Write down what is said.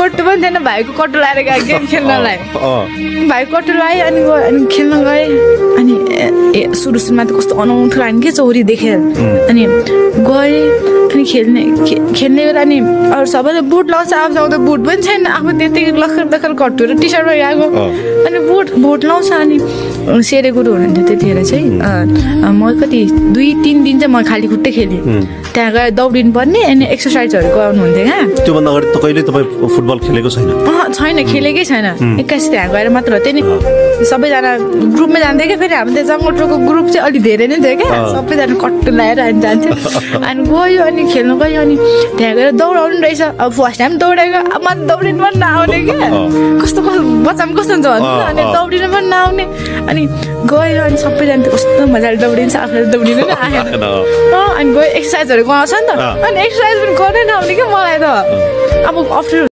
कट्टु पनि थिएन भाइको कट्टु लाएर गएँ गेम खेल्नलाई भाइको कट्टु लगाएँ अनि गएँ अनि खेल्न गएँ अनि सुरुमा त कस्तो अनौठो लाग्यो के चौरी देखेर अनि गएँ अनि खेल्ने बेला अनि अरू सबैले बुट लाउँछ आफूसँग त बुट पनि छैन आफू त्यतिकै लखर कट्टु र टी सर्टमा गएको अनि बुट लाउँछ अनि सेरे गुरु हुनुहुन्थ्यो त्यतिखेर चाहिँ म कति 2-3 दिन चाहिँ म खाली खुट्टै खेलेँ त्यहाँ गएर दौडिनु पर्ने अनि एक्सर्साइजहरू गराउनुहुन्थ्यो क्या त्योभन्दा अगाडि त कहिले तपाईँ फुटबल खेलेको छैन छैन खेलेकै छैन 21 त्यहाँ गएर मात्र हो त्यही नि सबैजना ग्रुपमै जान्थ्यो क्या फेरि हाम्रो त्यो जङ्गलको ग्रुप चाहिँ अलिक धेरै नै थियो क्या सबैजना कट्टु लगाएर अनि जान्थ्यो अनि गयो अनि खेल्नु गयो अनि त्यहाँ गएर दौडाउनु रहेछ अब फर्स्ट टाइम दौडेको अब मलाई दौडिनु पनि नआउने क्या कस्तो बच्चामा कस्तो हुन्छ भन्नु अनि दौडिनु पनि नआउने अनि गयो अनि सबैजना कस्तो मजाले दौडिन्छ आफूले दौडिनु नै आएन अनि गयो एक्सर्साइजहरू गराउँछ नि त अनि एक्सर्साइज पनि गर्नै नआउने क्या मलाई त अब अप्ठ्यारो